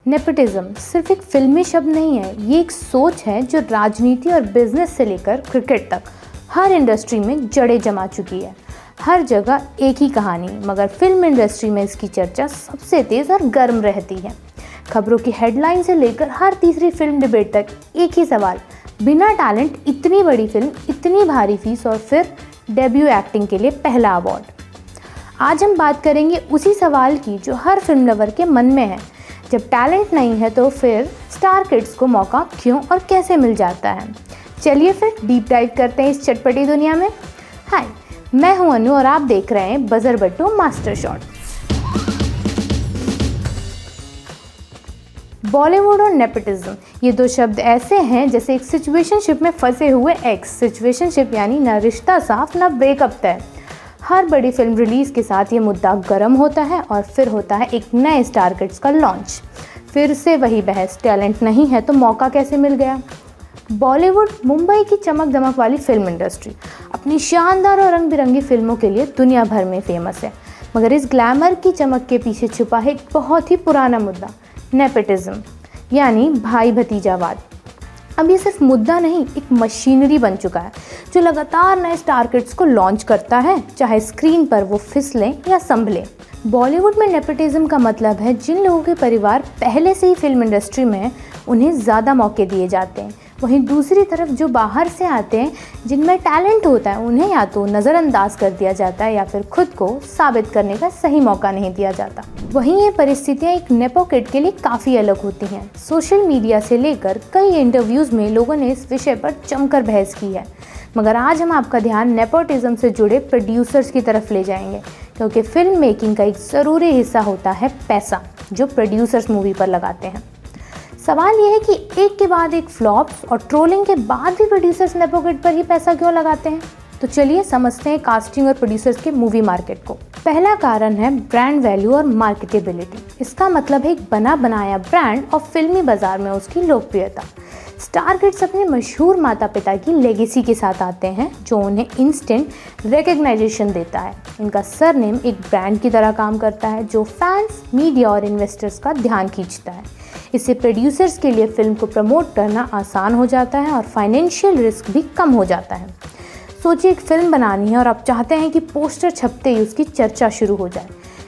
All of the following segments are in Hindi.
नेपोटिज्म सिर्फ एक फिल्मी शब्द नहीं है, ये एक सोच है जो राजनीति और बिजनेस से लेकर क्रिकेट तक हर इंडस्ट्री में जड़ें जमा चुकी है। हर जगह एक ही कहानी, मगर फिल्म इंडस्ट्री में इसकी चर्चा सबसे तेज़ और गर्म रहती है। खबरों की हेडलाइन से लेकर हर तीसरी फिल्म डिबेट तक एक ही सवाल, बिना टैलेंट इतनी बड़ी फिल्म, इतनी भारी फीस और फिर डेब्यू एक्टिंग के लिए पहला अवार्ड। आज हम बात करेंगे उसी सवाल की जो हर फिल्म लवर के मन में है। जब टैलेंट नहीं है तो फिर स्टार किड्स को मौका क्यों और कैसे मिल जाता है? चलिए फिर डीप डाइव करते हैं इस चटपटी दुनिया में। हाय, मैं हूं अनु और आप देख रहे हैं बजर बट्टू मास्टर शॉट। बॉलीवुड और नेपोटिज्म, ये दो शब्द ऐसे हैं जैसे एक सिचुएशनशिप में फंसे हुए एक्स। सिचुएशनशिप यानी ना रिश्ता साफ ना ब्रेकअप तय। हर बड़ी फिल्म रिलीज़ के साथ ये मुद्दा गर्म होता है और फिर होता है एक नए स्टार किड्स का लॉन्च। फिर से वही बहस, टैलेंट नहीं है तो मौका कैसे मिल गया? बॉलीवुड मुंबई की चमक दमक वाली फिल्म इंडस्ट्री अपनी शानदार और रंग बिरंगी फिल्मों के लिए दुनिया भर में फेमस है, मगर इस ग्लैमर की चमक के पीछे छुपा है एक बहुत ही पुराना मुद्दा, नेपोटिज्म यानी भाई भतीजावाद। अब ये सिर्फ मुद्दा नहीं, एक मशीनरी बन चुका है जो लगातार नए स्टार किड्स को लॉन्च करता है, चाहे स्क्रीन पर वो फिसलें या संभलें। बॉलीवुड में नेपोटिज्म का मतलब है जिन लोगों के परिवार पहले से ही फिल्म इंडस्ट्री में हैं, उन्हें ज़्यादा मौके दिए जाते हैं। वहीं दूसरी तरफ जो बाहर से आते हैं, जिनमें टैलेंट होता है, उन्हें या तो नज़रअंदाज कर दिया जाता है या फिर खुद को साबित करने का सही मौका नहीं दिया जाता। वहीं ये परिस्थितियाँ एक नेपो किड के लिए काफ़ी अलग होती हैं। सोशल मीडिया से लेकर कई इंटरव्यूज़ में लोगों ने इस विषय पर जमकर बहस की है, मगर आज हम आपका ध्यान नेपोटिज्म से जुड़े प्रोड्यूसर्स की तरफ ले जाएंगे, क्योंकि फिल्म मेकिंग का एक ज़रूरी हिस्सा होता है पैसा, जो प्रोड्यूसर्स मूवी पर लगाते हैं। सवाल यह है कि एक के बाद एक फ्लॉप्स और ट्रोलिंग के बाद भी प्रोड्यूसर्स नेपो किड पर ही पैसा क्यों लगाते हैं? तो चलिए समझते हैं कास्टिंग और प्रोड्यूसर्स के मूवी मार्केट को। पहला कारण है ब्रांड वैल्यू और मार्केटेबिलिटी। इसका मतलब है एक बना बनाया ब्रांड और फिल्मी बाजार में उसकी लोकप्रियता। स्टार किड्स अपने मशहूर माता पिता की लेगेसी के साथ आते हैं, जो उन्हें इंस्टेंट रिकग्नाइजेशन देता है। इनका सरनेम एक ब्रांड की तरह काम करता है जो फैंस, मीडिया और इन्वेस्टर्स का ध्यान खींचता है। इससे प्रोड्यूसर्स के लिए फिल्म को प्रमोट करना आसान हो जाता है और फाइनेंशियल रिस्क भी कम हो जाता है। सोचिए, एक फिल्म बनानी है और आप चाहते हैं कि पोस्टर छपते ही उसकी चर्चा शुरू हो जाए।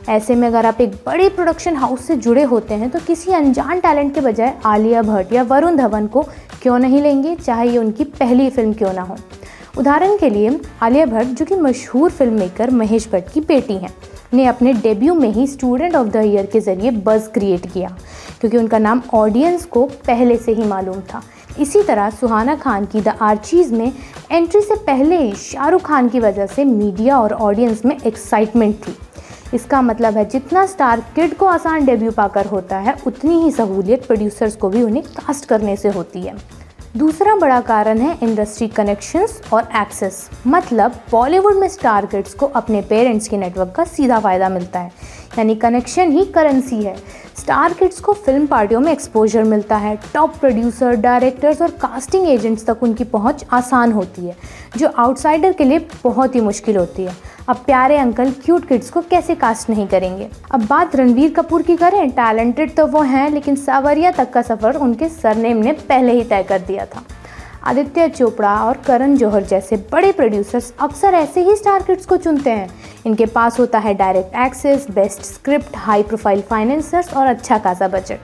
ऐसे में अगर आप एक बड़े प्रोडक्शन हाउस से जुड़े होते हैं तो किसी अनजान टैलेंट के बजाय आलिया भट्ट या वरुण धवन को क्यों नहीं लेंगे, चाहे ये उनकी पहली फिल्म क्यों ना हो। उदाहरण के लिए आलिया भट्ट, जो कि मशहूर फिल्म मेकर महेश भट्ट की बेटी हैं, ने अपने डेब्यू में ही स्टूडेंट ऑफ द ईयर के ज़रिए बज़ क्रिएट किया, क्योंकि उनका नाम ऑडियंस को पहले से ही मालूम था। इसी तरह सुहाना खान की द आर्चीज़ में एंट्री से पहले ही शाहरुख खान की वजह से मीडिया और ऑडियंस में एक्साइटमेंट थी। इसका मतलब है जितना स्टार किड को आसान डेब्यू पाकर होता है, उतनी ही सहूलियत प्रोड्यूसर्स को भी उन्हें कास्ट करने से होती है। दूसरा बड़ा कारण है इंडस्ट्री कनेक्शंस और एक्सेस। मतलब बॉलीवुड में स्टार किड्स को अपने पेरेंट्स के नेटवर्क का सीधा फ़ायदा मिलता है, यानी कनेक्शन ही करेंसी है। स्टार किड्स को फिल्म पार्टियों में एक्सपोजर मिलता है, टॉप प्रोड्यूसर, डायरेक्टर्स और कास्टिंग एजेंट्स तक उनकी पहुंच आसान होती है, जो आउटसाइडर के लिए बहुत ही मुश्किल होती है। अब प्यारे अंकल क्यूट किड्स को कैसे कास्ट नहीं करेंगे? अब बात रणवीर कपूर की करें, टैलेंटेड तो वो हैं, लेकिन सावरिया तक का सफ़र उनके सरनेम ने पहले ही तय कर दिया था। आदित्य चोपड़ा और करण जौहर जैसे बड़े प्रोड्यूसर्स अक्सर ऐसे ही स्टार किड्स को चुनते हैं। इनके पास होता है direct access, best script, high profile financiers और अच्छा खासा बजट।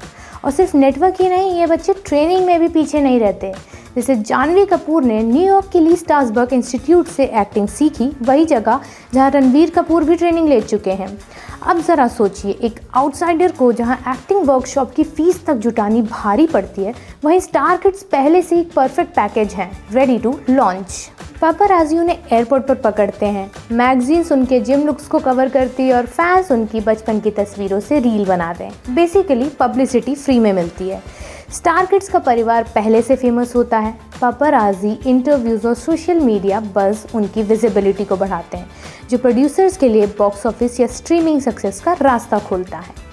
और सिर्फ नेटवर्क ही नहीं, ये बच्चे ट्रेनिंग में भी पीछे नहीं रहते। जैसे जानवी कपूर ने न्यूयॉर्क के ली स्ट्रासबर्ग इंस्टीट्यूट से एक्टिंग सीखी, वही जगह जहां रणवीर कपूर भी ट्रेनिंग ले चुके हैं। अब ज़रा सोचिए, एक आउटसाइडर को जहां एक्टिंग वर्कशॉप की फ़ीस तक जुटानी भारी पड़ती है, वहीं स्टार किड्स पहले से ही परफेक्ट पैकेज हैं, रेडी टू लॉन्च। पापाराज़ी उन्हें एयरपोर्ट पर पकड़ते हैं, मैगजीन्स उनके जिम लुक्स को कवर करती है और फैंस उनकी बचपन की तस्वीरों से रील बनाते हैं। बेसिकली पब्लिसिटी फ्री में मिलती है। स्टार किड्स का परिवार पहले से फेमस होता है। पापाराज़ी, इंटरव्यूज़ और सोशल मीडिया बज़ उनकी विजिबिलिटी को बढ़ाते हैं, जो प्रोड्यूसर्स के लिए बॉक्स ऑफिस या स्ट्रीमिंग सक्सेस का रास्ता खोलता है।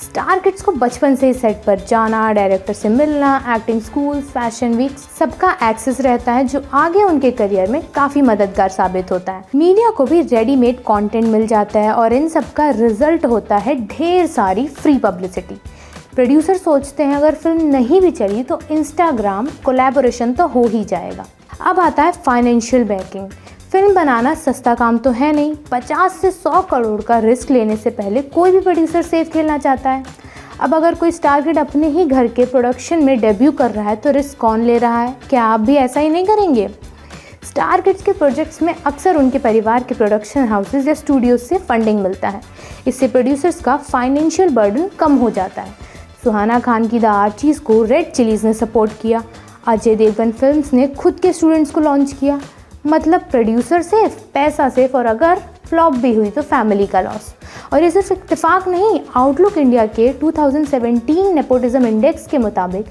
स्टार किड्स को बचपन से ही सेट पर जाना, डायरेक्टर से मिलना, एक्टिंग स्कूल, फैशन वीक, सबका एक्सेस रहता है, जो आगे उनके करियर में काफ़ी मददगार साबित होता है। मीडिया को भी रेडीमेड कंटेंट मिल जाता है और इन सब का रिजल्ट होता है ढेर सारी फ्री पब्लिसिटी। प्रोड्यूसर सोचते हैं अगर फिल्म नहीं भी चली तो इंस्टाग्राम कोलैबोरेशन तो हो ही जाएगा। अब आता है फाइनेंशियल बैकिंग। फिल्म बनाना सस्ता काम तो है नहीं। 50 से 100 करोड़ का रिस्क लेने से पहले कोई भी प्रोड्यूसर सेफ खेलना चाहता है। अब अगर कोई स्टार किड अपने ही घर के प्रोडक्शन में डेब्यू कर रहा है तो रिस्क कौन ले रहा है? क्या आप भी ऐसा ही नहीं करेंगे? स्टार किड्स के प्रोजेक्ट्स में अक्सर उनके परिवार के प्रोडक्शन हाउसेज या स्टूडियोज से फंडिंग मिलता है। इससे प्रोड्यूसर्स का फाइनेंशियल बर्डन कम हो जाता है। सुहाना खान की द आर्चीज़ को रेड चिलीज़ ने सपोर्ट किया। अजय देवगन फिल्म्स ने खुद के स्टूडेंट्स को लॉन्च किया। मतलब प्रोड्यूसर सेफ, पैसा सेफ, और अगर फ्लॉप भी हुई तो फैमिली का लॉस। और ये सिर्फ इत्तेफाक नहीं, आउटलुक इंडिया के 2017 नेपोटिज्म इंडेक्स के मुताबिक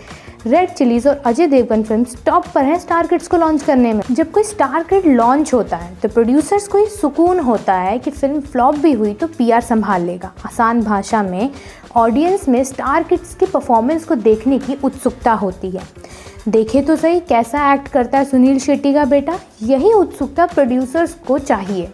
रेड चिलीज़ और अजय देवगन फिल्म्स टॉप पर हैं स्टार किड्स को लॉन्च करने में। जब कोई स्टार किड लॉन्च होता है तो प्रोड्यूसर्स को ये सुकून होता है कि फिल्म फ्लॉप भी हुई तो पीआर संभाल लेगा। आसान भाषा में ऑडियंस में स्टार किड्स की परफॉर्मेंस को देखने की उत्सुकता होती है। देखे तो सही कैसा एक्ट करता है सुनील शेट्टी का बेटा। यही उत्सुकता प्रोड्यूसर्स को चाहिए,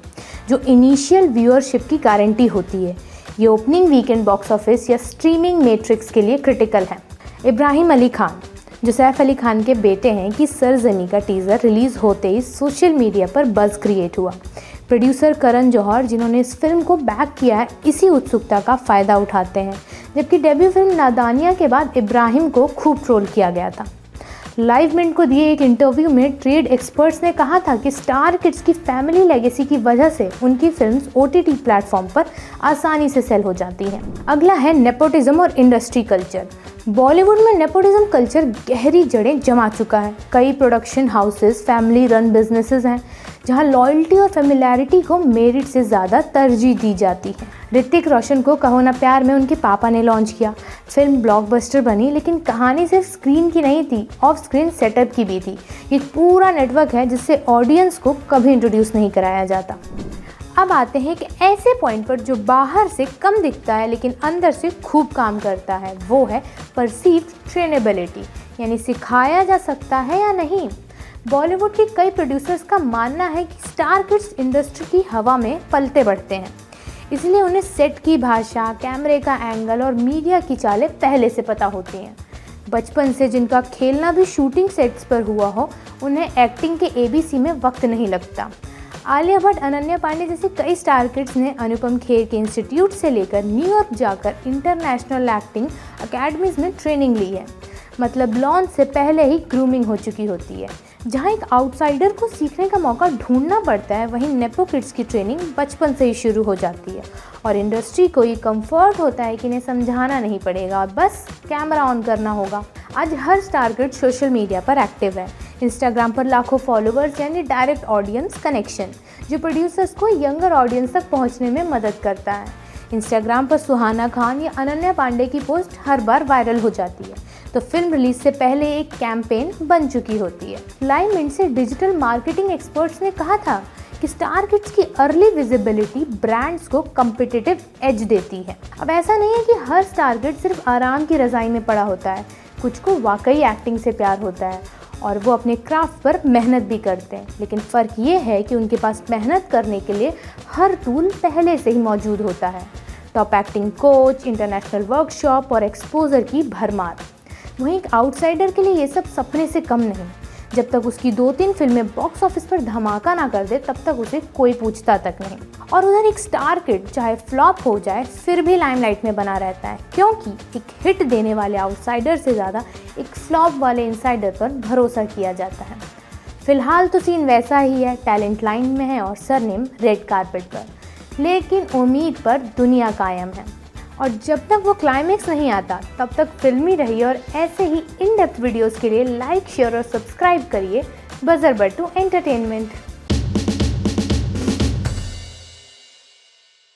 जो इनिशियल व्यूअरशिप की गारंटी होती है। ये ओपनिंग वीकेंड बॉक्स ऑफिस या स्ट्रीमिंग मैट्रिक्स के लिए क्रिटिकल है। इब्राहिम अली खान, जो सैफ अली खान के बेटे हैं, की सरजमी का टीज़र रिलीज़ होते ही सोशल मीडिया पर बज़ क्रिएट हुआ। प्रोड्यूसर करण जौहर, जिन्होंने इस फिल्म को बैक किया है, इसी उत्सुकता का फ़ायदा उठाते हैं। जबकि डेब्यू फिल्म नादानिया के बाद इब्राहिम को खूब ट्रोल किया गया था। लाइव मिनट को दिए एक इंटरव्यू में ट्रेड एक्सपर्ट्स ने कहा था कि स्टार किड्स की फैमिली लेगेसी की वजह से उनकी फिल्म्स ओटीटी प्लेटफॉर्म पर आसानी से सेल हो जाती हैं। अगला है नेपोटिज्म और इंडस्ट्री कल्चर। बॉलीवुड में नेपोटिज्म कल्चर गहरी जड़ें जमा चुका है। कई production houses family run businesses हैं जहां लॉयल्टी और फेमिलियरिटी को मेरिट से ज़्यादा तरजीह दी जाती है। ऋतिक रोशन को कहो ना प्यार में उनके पापा ने लॉन्च किया। फिल्म ब्लॉकबस्टर बनी, लेकिन कहानी सिर्फ स्क्रीन की नहीं थी, ऑफ स्क्रीन सेटअप की भी थी। ये पूरा नेटवर्क है जिससे ऑडियंस को कभी इंट्रोड्यूस नहीं कराया जाता। अब आते हैं कि ऐसे पॉइंट पर जो बाहर से कम दिखता है लेकिन अंदर से खूब काम करता है, वो है परसीव्ड ट्रेनेबिलिटी, यानी सिखाया जा सकता है या नहीं। बॉलीवुड के कई प्रोड्यूसर्स का मानना है कि स्टार किड्स इंडस्ट्री की हवा में पलते बढ़ते हैं, इसलिए उन्हें सेट की भाषा, कैमरे का एंगल और मीडिया की चालें पहले से पता होती हैं। बचपन से जिनका खेलना भी शूटिंग सेट्स पर हुआ हो, उन्हें एक्टिंग के एबीसी में वक्त नहीं लगता। आलिया भट्ट, अनन्या पांडे जैसे कई स्टार किड्स ने अनुपम खेर के इंस्टीट्यूट से लेकर न्यूयॉर्क जाकर इंटरनेशनल एक्टिंग अकेडमीज़ में ट्रेनिंग ली है। मतलब लॉन्च से पहले ही ग्रूमिंग हो चुकी होती है। जहां एक आउटसाइडर को सीखने का मौका ढूंढना पड़ता है, वहीं नेपो किड्स की ट्रेनिंग बचपन से ही शुरू हो जाती है और इंडस्ट्री को ये कंफर्ट होता है कि इन्हें समझाना नहीं पड़ेगा और बस कैमरा ऑन करना होगा। आज हर स्टार किड सोशल मीडिया पर एक्टिव है। इंस्टाग्राम पर लाखों फॉलोअर्स, यानी डायरेक्ट ऑडियंस कनेक्शन, जो प्रोड्यूसर्स को यंगर ऑडियंस तक पहुंचने में मदद करता है। इंस्टाग्राम पर सुहाना खान या अनन्या पांडे की पोस्ट हर बार वायरल हो जाती है, तो फिल्म रिलीज से पहले एक कैंपेन बन चुकी होती है। लाइव मिनट से डिजिटल मार्केटिंग एक्सपर्ट्स ने कहा था कि स्टार किड्स की अर्ली विजिबिलिटी ब्रांड्स को कम्पिटिटिव एज देती है। अब ऐसा नहीं है कि हर स्टार किड सिर्फ आराम की रज़ाई में पड़ा होता है। कुछ को वाकई एक्टिंग से प्यार होता है और वो अपने क्राफ्ट पर मेहनत भी करते हैं, लेकिन फ़र्क ये है कि उनके पास मेहनत करने के लिए हर टूल पहले से ही मौजूद होता है। Top acting coach, international workshop और एक्सपोजर की भरमार। वहीं एक आउटसाइडर के लिए ये सब सपने से कम नहीं। जब तक उसकी 2-3 फिल्में बॉक्स ऑफिस पर धमाका ना कर दे, तब तक उसे कोई पूछता तक नहीं। और उधर एक स्टार किड चाहे फ्लॉप हो जाए फिर भी लाइमलाइट में बना रहता है, क्योंकि एक हिट देने वाले आउटसाइडर से ज़्यादा एक फ्लॉप वाले इनसाइडर पर भरोसा किया जाता है। फिलहाल तो सीन वैसा ही है, टैलेंट लाइन में है और सरनेम रेड कारपेट पर, लेकिन उम्मीद पर दुनिया कायम है। और जब तक वो क्लाइमेक्स नहीं आता तब तक फिल्मी रहिए और ऐसे ही इन डेप्थ वीडियोस के लिए लाइक, शेयर और सब्सक्राइब करिए बजर बटू एंटरटेनमेंट।